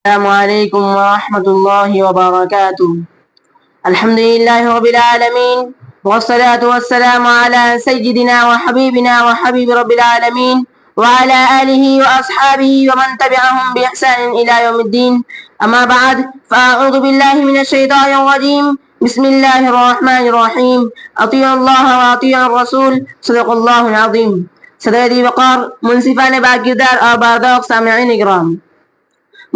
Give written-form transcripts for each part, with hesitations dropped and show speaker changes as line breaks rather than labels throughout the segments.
السلام عليكم ورحمة الله وبركاته. الحمد لله رب العالمين، والصلاة والسلام على سيدنا وحبيبنا وحبيب رب العالمين وعلى آله وأصحابه ومن تبعهم بإحسان إلى يوم الدين. أما بعد، فأعوذ بالله من الشيطان الرجيم. بسم الله الرحمن الرحيم. أطيعوا الله وأطيعوا الرسول. صدق الله العظيم. صدر ذی وقار، منصفان باکردار اور بارگاہ سامعین اکرام،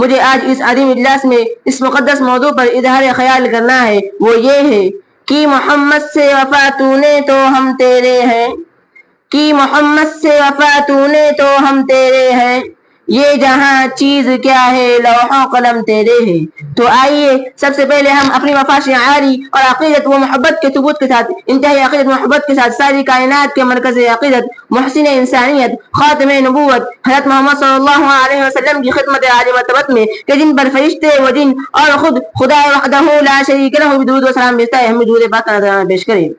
مجھے آج اس عظیم اجلاس میں اس مقدس موضوع پر اظہار خیال کرنا ہے، وہ یہ ہے کہ محمد سے وفا تو نے تو ہم تیرے ہیں، کہ محمد سے وفا تو نے تو ہم تیرے ہیں، یہ جہاں چیز کیا ہے لوح و قلم تیرے ہیں۔ تو آئیے سب سے پہلے ہم اپنی وفا شعاری اور عقیدت و محبت کے ثبوت کے ساتھ، انتہائی عقیدت و محبت کے ساتھ، ساری کائنات کے مرکز عقیدت، محسن انسانیت، خاتم نبوت حضرت محمد صلی اللہ علیہ وسلم کی خدمت عالی مرتبت میں، کہ جن پر فرشتے و جن اور خود خدا وحدہ لا شریک لہ درود و سلام بھیجتا ہے، ہم درود پاک کا نذرانہ پیش کریں۔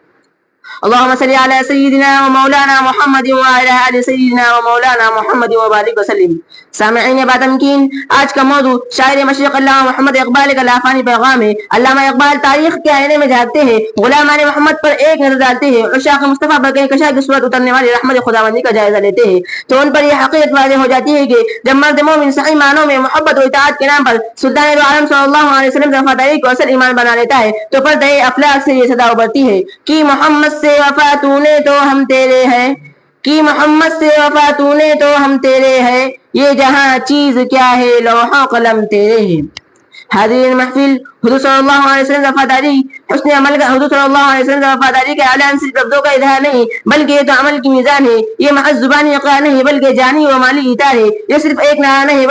اللهم صل على سيدنا ومولانا محمد وعلى آل سيدنا ومولانا محمد وبارك وسلم۔ سامعین باتمکین، آج کا موضوع شاعر مشرق علامہ محمد اقبال کا لافانی پیغام ہے۔ علامہ اقبال تاریخ کے آئینے میں جھانکتے ہیں، غلامان محمد پر ایک نظر ڈالتے ہیں، عشاق مصطفیٰ پر کہکشاں کی صورت اترنے والی رحمت خداوندی کا جائزہ لیتے ہیں، تو ان پر یہ حقیقت واضح ہو جاتی ہے کہ جب مرد مومن صحیح معنوں میں محبت و اطاعت کے نام پر سلطان دو عالم صلی اللہ علیہ وسلم کی وفاداری کو اصل ایمان بنا لیتا ہے، تو پردہ افلاک سے یہ صدا ابھرتی ہے کہ محمد سے وفا تو نے تو ہم تیرے ہیں، کہ محمد سے وفا تو نے تو ہم تیرے ہیں، یہ جہاں چیز کیا ہے لوح و قلم تیرے ہیں۔ حاضرین محفل، حضور صلی اللہ علیہ وسلم کی وفاداری حسن عمل کا، حضور صلی اللہ علیہ وسلم کی وفاداری کا اعلان صرف لفظوں کا اظہار نہیں بلکہ یہ تو عمل کی میزان ہے، یہ محض زبانی اقرار نہیں بلکہ جانی و مالی اطاعت ہے، یہ صرف ایک نعرہ نہیں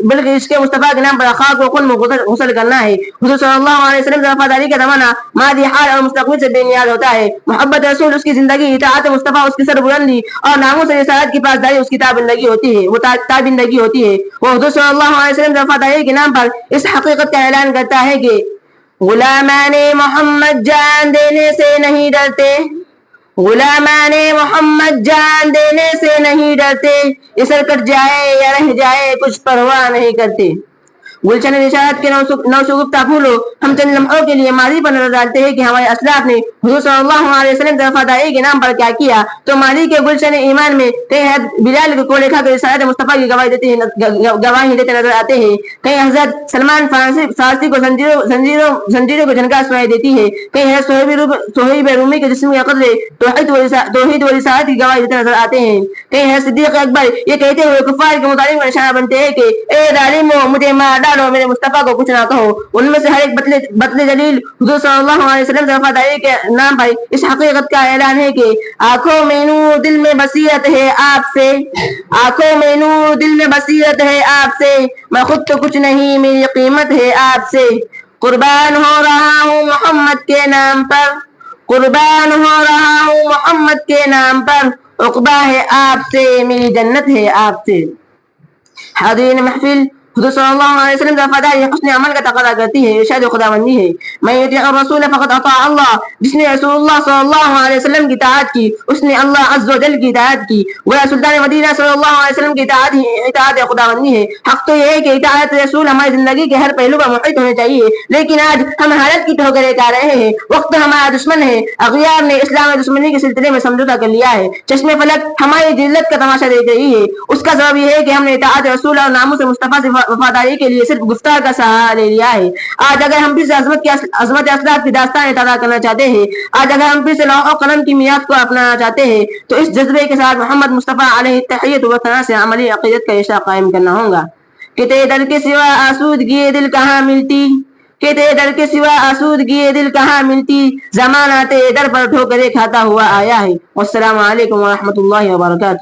بلکہ اس کے مصطفیٰ کے نام پر خاک و خون میں غسل کرنا ہے۔ حضور صلی اللہ علیہ وسلم کی وفاداری کا زمانہ ماضی حال اور مستقبل سے بے نیاز ہوتا ہے۔ محبت رسول اس کی زندگی، اطاعت مصطفیٰ اس کی سربلندی اور ناموس رسالت کی پاسداری اس کی تابندگی ہوتی ہے۔ وہ حضور صلی اللہ علیہ وسلم کی وفاداری کے نام پر اس حقیقت کا اعلان کرتا ہے کہ غلامان محمد جان دینے سے نہیں ڈرتے، غلامان محمد جان دینے سے نہیں ڈرتے، یہ سر کٹ جائے یا رہ جائے کچھ پرواہ نہیں کرتے۔ گلشن رسالت کے نو شگفتہ پھولوں، ہم چند لمحوں کے لیے ماضی پر نظر ڈالتے ہیں کہ ہمارے اسلاف نے حضور صلی اللہ علیہ وسلم کی وفاداری کے نام پر کیا کیا۔ تو ماضی کے گلشن ایمان میں کئی حضرت بلال کو کولے کھا کر رسالت مصطفیٰ کی گواہی دیتے نظر آتے ہیں، کئی حضرت سلمان فارسی کو زنجیروں کو جھنکا سنائی دیتی ہے، کئی حضرت صہیب رومی کے جسم کے قدرے توحید و رسالت کی گواہی دیتے نظر آتے ہیں، کئی حضرت صدیق اکبر یہ کہتے ہوئے کفار کے مطالب کا نشانہ بنتے ہیں کہ اے ظالمو مجھے مار ڈالو، میرے مصطفیٰ کو کچھ نہ کہو۔ ان میں سے ہر ایک بطل جلیل حضور صلی اللہ علیہ وسلم کی وفاداری کے نام پر اس حقیقت کا اعلان ہے کہ آنکھوں میں نور دل میں بصیرت ہے آپ سے، آنکھوں میں نور دل میں بصیرت ہے آپ سے، میں خود تو کچھ نہیں میری قیمت ہے آپ سے، قربان ہو رہا ہوں محمد کے نام پر، قربان ہو رہا ہوں محمد کے نام پر، عقبہ ہے آپ سے میری جنت ہے آپ سے۔ حاضرین محفل، حضور صلی اللہ علیہ وسلم کی وفاداری حسن عمل کا تقاضا کرتی ہے، ارشاد خداوندی ہے من یطیع الرسول فقد اطاع اللہ، جس نے رسول اللہ صلی اللہ علیہ وسلم کی اطاعت کی اس نے اللہ عز و جل کی اطاعت کی۔ گویا سلطان مدینہ صلی اللہ علیہ وسلم کی اطاعت خداوندی ہے۔ حق تو یہ ہے کہ اطاعت رسول ہماری زندگی کے ہر پہلو پر محیط ہونے چاہیے، لیکن آج ہم حالت کی ٹھوکریں کھا رہے ہیں، وقت ہمارا دشمن ہے، اغیار نے اسلام دشمنی کے سلسلے میں سمجھوتا کر لیا ہے، چشم فلک ہماری ذلت کا تماشا دیکھ رہی ہے۔ اس کا سبب یہ ہے کہ ہم نے اطاعت رسول اور ناموس مصطفیٰ سے وفاداری کے لیے صرف گفتار کا سہارا لے لیا ہے۔ آج اگر ہم پھر سے عظمت اسلاف کی داستان تازہ کرنا چاہتے ہیں، آج اگر ہم پھر سے لوح و قلم کی میراث کو اپنانا چاہتے ہیں، تو اس جذبے کے ساتھ محمد مصطفیٰ علیہ التحیۃ و ثنا سے عملی عقیدت کا عشاء قائم کرنا ہوگا کہ تیرے در کے سوا آسودگی دل کہاں ملتی، کہ تیرے در کے سوا آسودگی دل کہاں ملتی، زمانہ تیرے در پر ٹھوکریں کھاتا ہوا آیا ہے۔ والسلام علیکم ورحمۃ اللہ وبرکاتہ۔